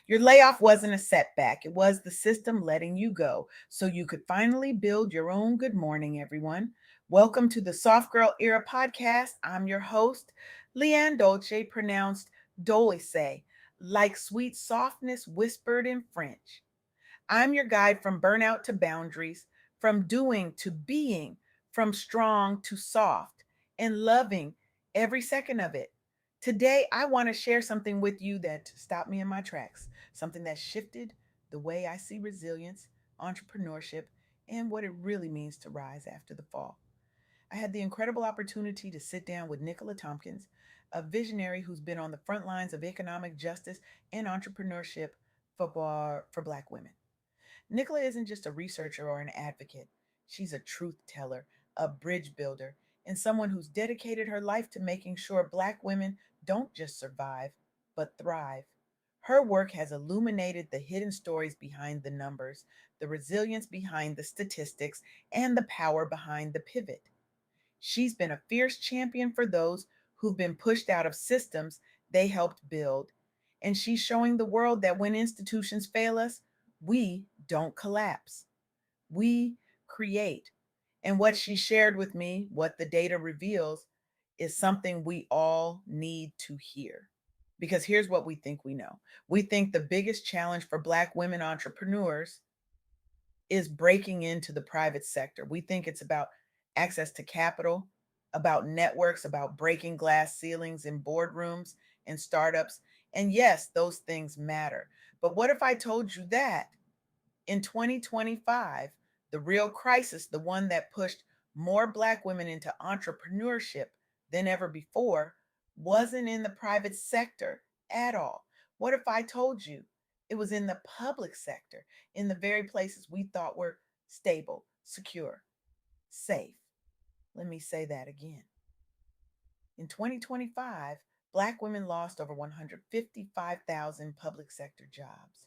Your layoff wasn't a setback, it was the system letting you go so you could finally build your own. Good morning, everyone. Welcome to the Soft Girl Era podcast. I'm your host, LeAnne Dolce, pronounced Dolce, like sweet softness whispered in French. I'm your guide from burnout to boundaries, from doing to being, from strong to soft, and loving every second of it. Today, I want to share something with you that stopped me in my tracks, something that shifted the way I see resilience, entrepreneurship, and what it really means to rise after the fall. I had the incredible opportunity to sit down with Nichola Thompkins, a visionary who's been on the front lines of economic justice and entrepreneurship for Black women. Nichola isn't just a researcher or an advocate. She's a truth teller, a bridge builder, and someone who's dedicated her life to making sure Black women don't just survive, but thrive. Her work has illuminated the hidden stories behind the numbers, the resilience behind the statistics, and the power behind the pivot. She's been a fierce champion for those who've been pushed out of systems they helped build. And she's showing the world that when institutions fail us, we don't collapse, we create. And what she shared with me, what the data reveals, is something we all need to hear. Because here's what we think we know. We think the biggest challenge for Black women entrepreneurs is breaking into the private sector. We think it's about access to capital, about networks, about breaking glass ceilings in boardrooms and startups. And yes, those things matter. But what if I told you that in 2025, the real crisis, the one that pushed more Black women into entrepreneurship than ever before, wasn't in the private sector at all? What if I told you it was in the public sector, in the very places we thought were stable, secure, safe? Let me say that again. In 2025, Black women lost over 155,000 public sector jobs.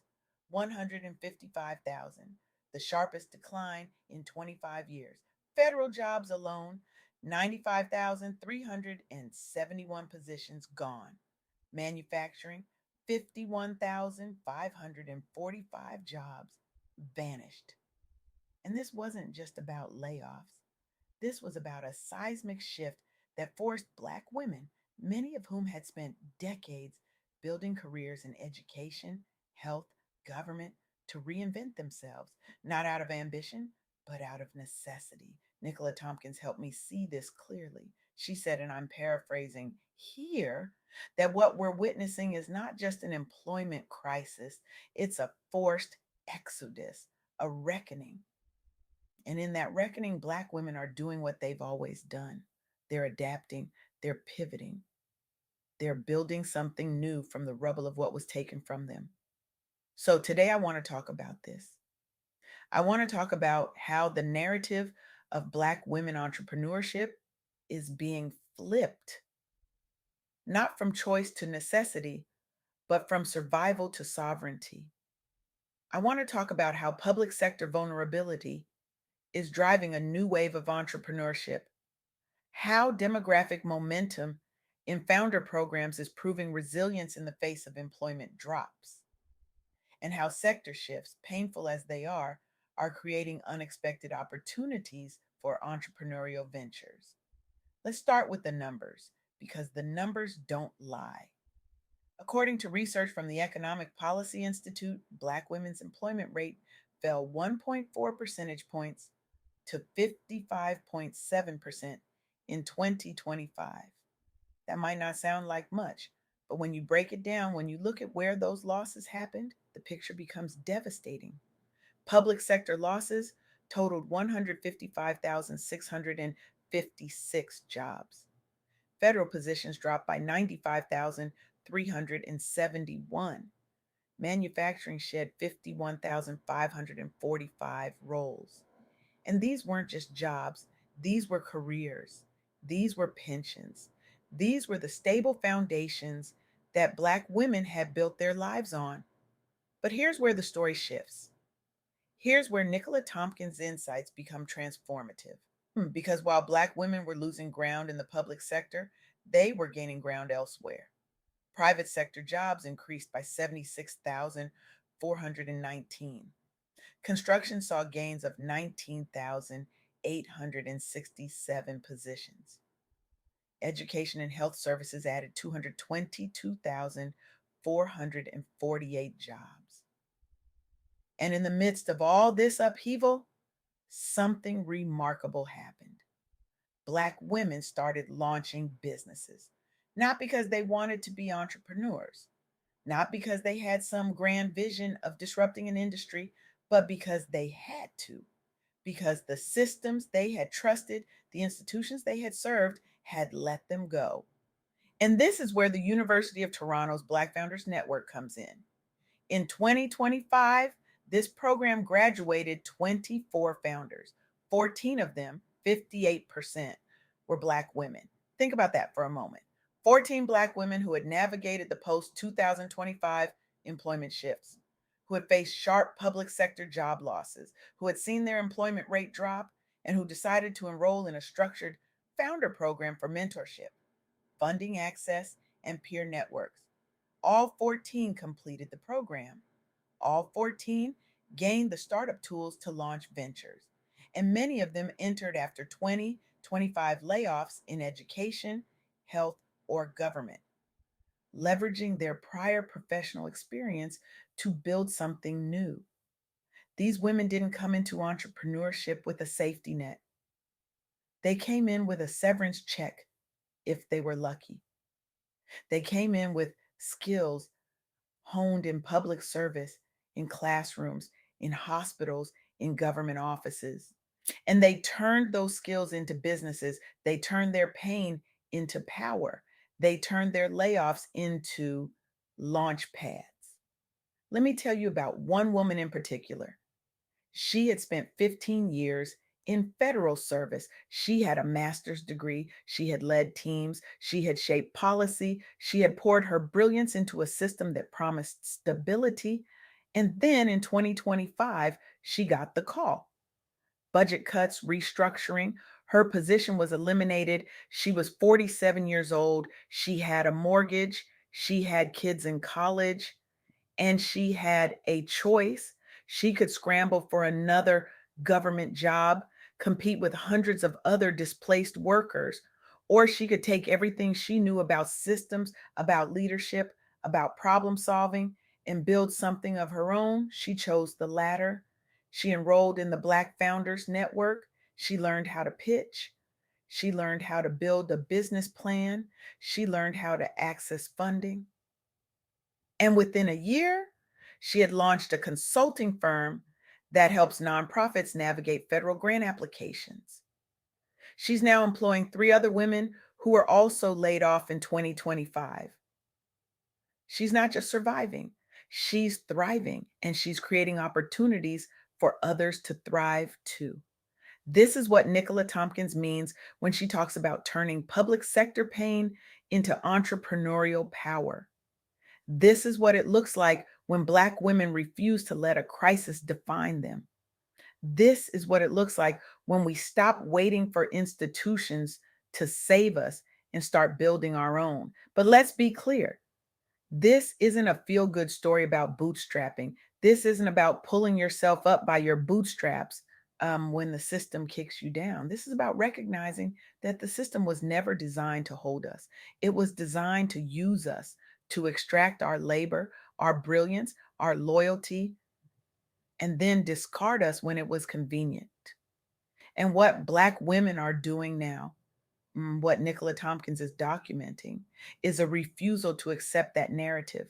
155,000, the sharpest decline in 25 years. Federal jobs alone, 95,371 positions gone. Manufacturing, 51,545 jobs vanished. And this wasn't just about layoffs. This was about a seismic shift that forced Black women, many of whom had spent decades building careers in education, health, government, to reinvent themselves, not out of ambition, but out of necessity. Nichola Thompkins helped me see this clearly. She said, and I'm paraphrasing here, that what we're witnessing is not just an employment crisis, it's a forced exodus, a reckoning. And in that reckoning, Black women are doing what they've always done. They're adapting, they're pivoting, they're building something new from the rubble of what was taken from them. So today I want to talk about this. I want to talk about how the narrative of Black women entrepreneurship is being flipped, not from choice to necessity, but from survival to sovereignty. I want to talk about how public sector vulnerability is driving a new wave of entrepreneurship, how demographic momentum in founder programs is proving resilience in the face of employment drops, and how sector shifts, painful as they are creating unexpected opportunities for entrepreneurial ventures. Let's start with the numbers because the numbers don't lie. According to research from the Economic Policy Institute, Black women's employment rate fell 1.4 percentage points to 55.7% in 2025. That might not sound like much, but when you break it down, when you look at where those losses happened, the picture becomes devastating. Public sector losses totaled 155,656 jobs. Federal positions dropped by 95,371. Manufacturing shed 51,545 roles. And these weren't just jobs, these were careers, these were pensions, these were the stable foundations that Black women had built their lives on. But here's where the story shifts. Here's where Nichola Tompkins' insights become transformative. Because while Black women were losing ground in the public sector, they were gaining ground elsewhere. Private sector jobs increased by 76,419. Construction saw gains of 19,867 positions. Education and health services added 222,448 jobs. And in the midst of all this upheaval, something remarkable happened. Black women started launching businesses, not because they wanted to be entrepreneurs, not because they had some grand vision of disrupting an industry, but because they had to, because the systems they had trusted, the institutions they had served, had let them go. And this is where the University of Toronto's Black Founders Network comes in. In 2025, this program graduated 24 founders. 14 of them, 58%, were Black women. Think about that for a moment. 14 Black women who had navigated the post 2025 employment shifts, who had faced sharp public sector job losses, who had seen their employment rate drop, and who decided to enroll in a structured founder program for mentorship, funding access, and peer networks. All 14 completed the program. All 14 gained the startup tools to launch ventures, and many of them entered after 2025 layoffs in education, health, or government, leveraging their prior professional experience to build something new. These women didn't come into entrepreneurship with a safety net. They came in with a severance check if they were lucky. They came in with skills honed in public service, in classrooms, in hospitals, in government offices. And they turned those skills into businesses. They turned their pain into power. They turned their layoffs into launch pads. Let me tell you about one woman in particular. She had spent 15 years in federal service. She had a master's degree. She had led teams. She had shaped policy. She had poured her brilliance into a system that promised stability. And then in 2025, she got the call. Budget cuts, restructuring. Her position was eliminated. She was 47 years old. She had a mortgage. She had kids in college, and she had a choice. She could scramble for another government job, compete with hundreds of other displaced workers, or she could take everything she knew about systems, about leadership, about problem solving, and build something of her own. She chose the latter. She enrolled in the Black Founders Network. She learned how to pitch. She learned how to build a business plan. She learned how to access funding. And within a year, she had launched a consulting firm that helps nonprofits navigate federal grant applications. She's now employing three other women who were also laid off in 2025. She's not just surviving, she's thriving, and she's creating opportunities for others to thrive too. This is what Nichola Thompkins means when she talks about turning public sector pain into entrepreneurial power. This is what it looks like when Black women refuse to let a crisis define them. This is what it looks like when we stop waiting for institutions to save us and start building our own. But let's be clear, this isn't a feel good story about bootstrapping. This isn't about pulling yourself up by your bootstraps when the system kicks you down. This is about recognizing that the system was never designed to hold us, it was designed to use us, to extract our labor, our brilliance, our loyalty, and then discard us when it was convenient. And what Black women are doing now, what Nichola Thompkins is documenting, is a refusal to accept that narrative.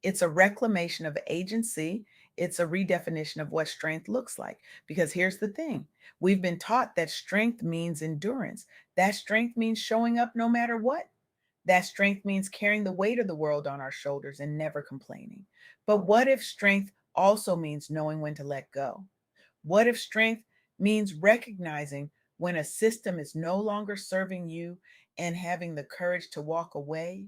It's a reclamation of agency. It's a redefinition of what strength looks like. Because here's the thing, we've been taught that strength means endurance. That strength means showing up no matter what. That strength means carrying the weight of the world on our shoulders and never complaining. But what if strength also means knowing when to let go? What if strength means recognizing when a system is no longer serving you and having the courage to walk away?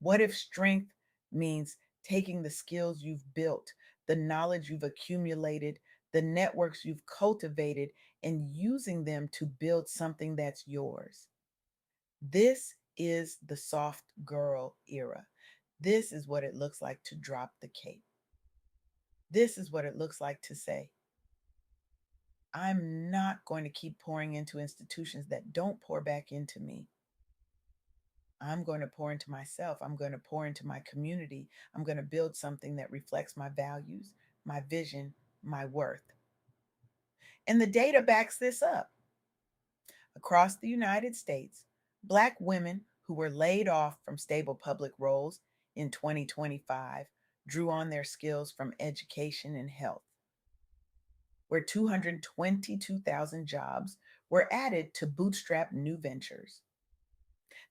What if strength means taking the skills you've built, the knowledge you've accumulated, the networks you've cultivated, and using them to build something that's yours? This is the soft girl era. This is what it looks like to drop the cape. This is what it looks like to say, I'm not going to keep pouring into institutions that don't pour back into me. I'm going to pour into myself. I'm going to pour into my community. I'm going to build something that reflects my values, my vision, my worth. And the data backs this up. Across the United States, Black women who were laid off from stable public roles in 2025 drew on their skills from education and health, where 222,000 jobs were added to bootstrap new ventures.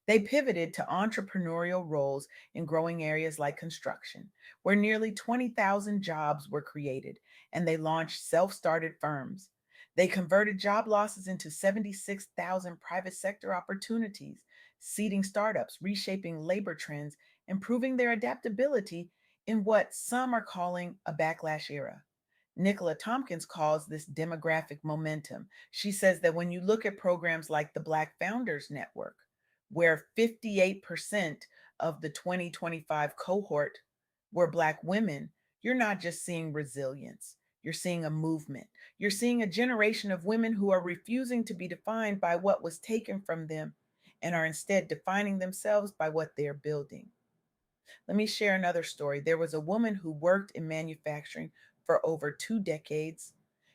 They pivoted to entrepreneurial roles in growing areas like construction, where nearly 20,000 jobs were created, and they launched self started firms. They converted job losses into 76,000 private sector opportunities, seeding startups, reshaping labor trends, improving their adaptability in what some are calling a backlash era. Nichola Thompkins calls this demographic momentum. She says that when you look at programs like the Black Founders Network, where 58% of the 2025 cohort were Black women, you're not just seeing resilience, you're seeing a movement. You're seeing a generation of women who are refusing to be defined by what was taken from them and are instead defining themselves by what they're building. Let me share another story. There was a woman who worked in manufacturing for over 2 decades.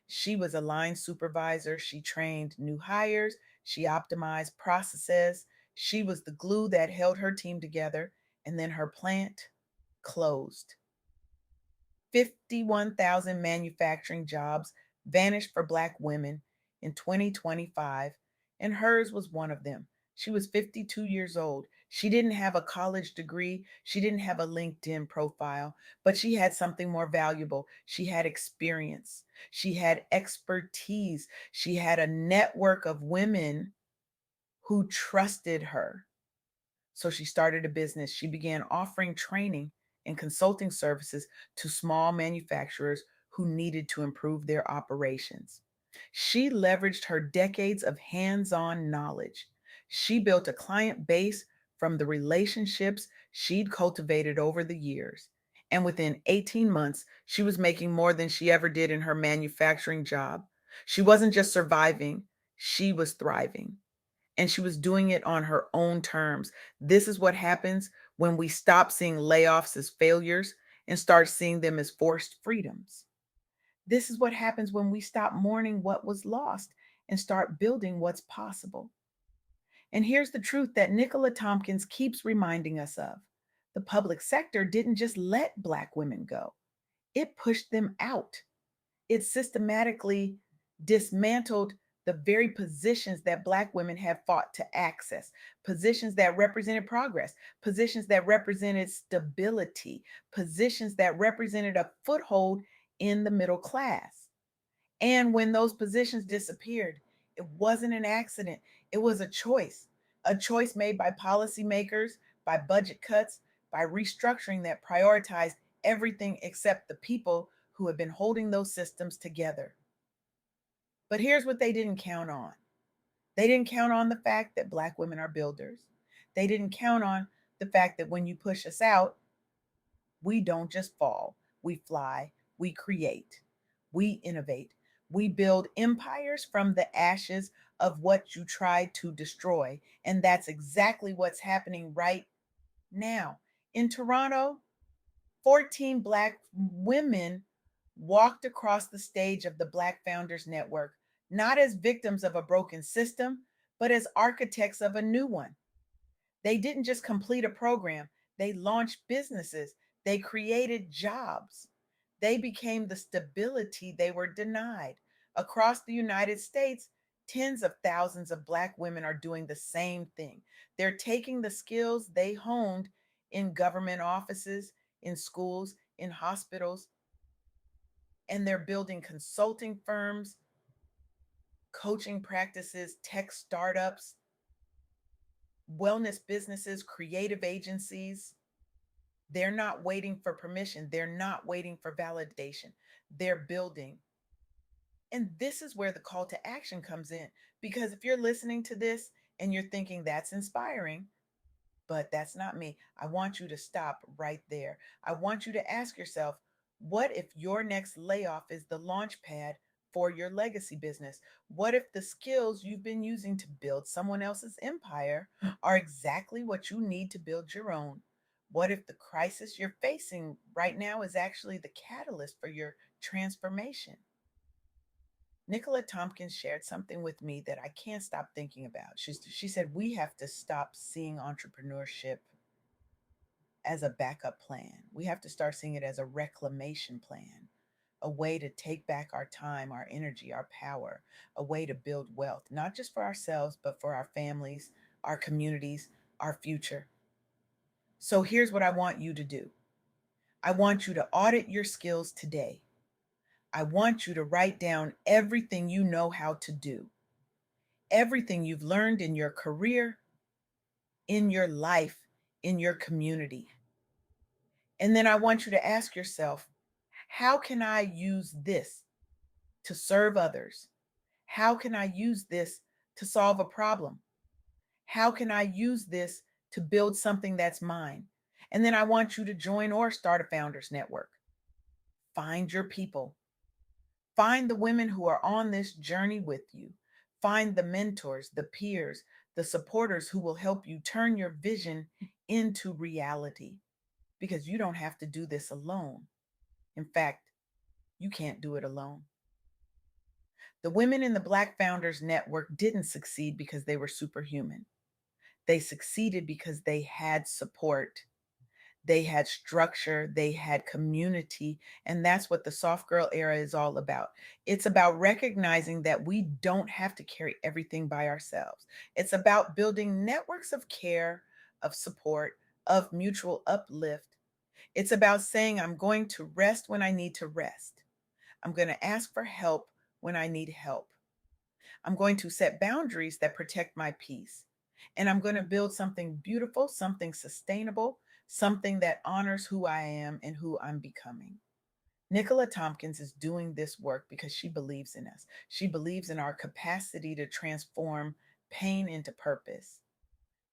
She was a line supervisor. She trained new hires. She optimized processes. She was the glue that held her team together. And then her plant closed. 51,000 manufacturing jobs vanished for Black women in 2025, and hers was one of them. She was 52 years old. She didn't have a college degree, she didn't have a LinkedIn profile, but she had something more valuable. She had experience, she had expertise, she had a network of women who trusted her. So she started a business. She began offering training and consulting services to small manufacturers who needed to improve their operations. She leveraged her decades of hands on knowledge. She built a client base from the relationships she'd cultivated over the years. And within 18 months, she was making more than she ever did in her manufacturing job. She wasn't just surviving, she was thriving, and she was doing it on her own terms. This is what happens when we stop seeing layoffs as failures and start seeing them as forced freedoms. This is what happens when we stop mourning what was lost and start building what's possible. And here's the truth that Nichola Tompkins keeps reminding us of: the public sector didn't just let Black women go, it pushed them out. It systematically dismantled the very positions that Black women have fought to access, positions that represented progress, positions that represented stability, positions that represented a foothold in the middle class. And when those positions disappeared, it wasn't an accident, it was a choice made by policymakers, by budget cuts, by restructuring that prioritized everything except the people who have been holding those systems together. But here's what they didn't count on: they didn't count on the fact that Black women are builders. They didn't count on the fact that when you push us out, we don't just fall, we fly, we create, we innovate, we build empires from the ashes of what you tried to destroy. And that's exactly what's happening right now. In Toronto, 14 Black women walked across the stage of the Black Founders Network, not as victims of a broken system, but as architects of a new one. They didn't just complete a program, they launched businesses, they created jobs, they became the stability they were denied. Across the United States, tens of thousands of Black women are doing the same thing. They're taking the skills they honed in government offices, in schools, in hospitals, and they're building consulting firms, coaching practices, tech startups, wellness businesses, creative agencies. They're not waiting for permission. They're not waiting for validation. They're building. And this is where the call to action comes in. Because if you're listening to this and you're thinking that's inspiring, But that's not me. I want you to stop right there. I want you to ask yourself, what if your next layoff is the launch pad for your legacy business? What if the skills you've been using to build someone else's empire are exactly what you need to build your own? What if the crisis you're facing right now is actually the catalyst for your transformation? Nichola Thompkins shared something with me that I can't stop thinking about. She said, we have to stop seeing entrepreneurship as a backup plan. We have to start seeing it as a reclamation plan, a way to take back our time, our energy, our power, a way to build wealth, not just for ourselves, but for our families, our communities, our future. So here's what I want you to do. I want you to audit your skills today. I want you to write down everything you know how to do, everything you've learned in your career, in your life, in your community. And then I want you to ask yourself, how can I use this to serve others? How can I use this to solve a problem? How can I use this to build something that's mine? And then I want you to join or start a founders network. Find your people. Find the women who are on this journey with you. Find the mentors, the peers, the supporters who will help you turn your vision into reality, because you don't have to do this alone. In fact, you can't do it alone. The women in the Black Founders Network didn't succeed because they were superhuman. They succeeded because they had support, they had structure, they had community. And that's what the soft girl era is all about. It's about recognizing that we don't have to carry everything by ourselves. It's about building networks of care, of support, of mutual uplift. It's about saying, I'm going to rest when I need to rest. I'm going to ask for help when I need help. I'm going to set boundaries that protect my peace. And I'm going to build something beautiful, something sustainable, something that honors who I am and who I'm becoming. Nichola Thompkins is doing this work because she believes in us. She believes in our capacity to transform pain into purpose.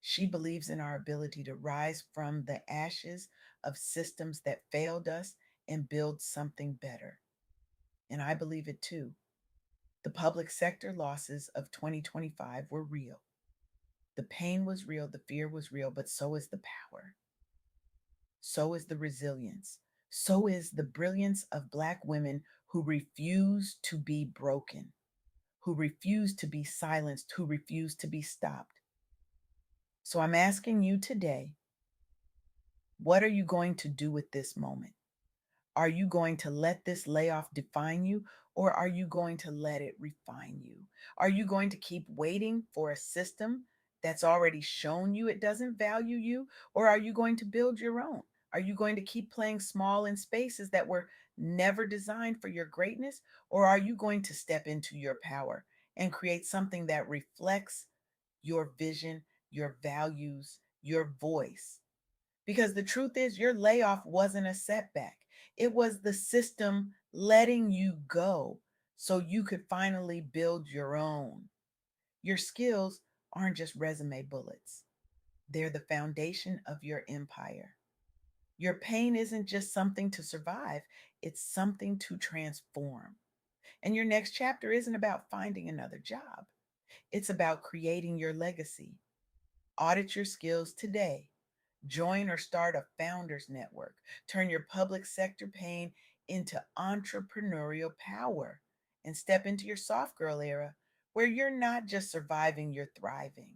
She believes in our ability to rise from the ashes of systems that failed us and build something better. And I believe it too. The public sector losses of 2025 were real. The pain was real, the fear was real, but so is the power. So is the resilience. So is the brilliance of Black women who refuse to be broken, who refuse to be silenced, who refuse to be stopped. So I'm asking you today, what are you going to do with this moment? Are you going to let this layoff define you, or are you going to let it refine you? Are you going to keep waiting for a system that's already shown you it doesn't value you, or are you going to build your own? Are you going to keep playing small in spaces that were never designed for your greatness, or are you going to step into your power and create something that reflects your vision, your values, your voice? Because the truth is, your layoff wasn't a setback. It was the system letting you go so you could finally build your own. Your skills aren't just resume bullets, they're the foundation of your empire. Your pain isn't just something to survive, it's something to transform. And your next chapter isn't about finding another job, it's about creating your legacy. Audit your skills today. Join or start a founders network. Turn your public sector pain into entrepreneurial power and step into your soft girl era, where you're not just surviving, you're thriving,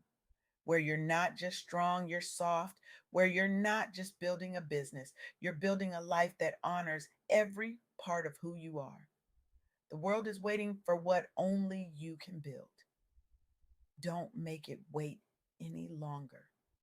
where you're not just strong, you're soft, where you're not just building a business, you're building a life that honors every part of who you are. The world is waiting for what only you can build. Don't make it wait any longer.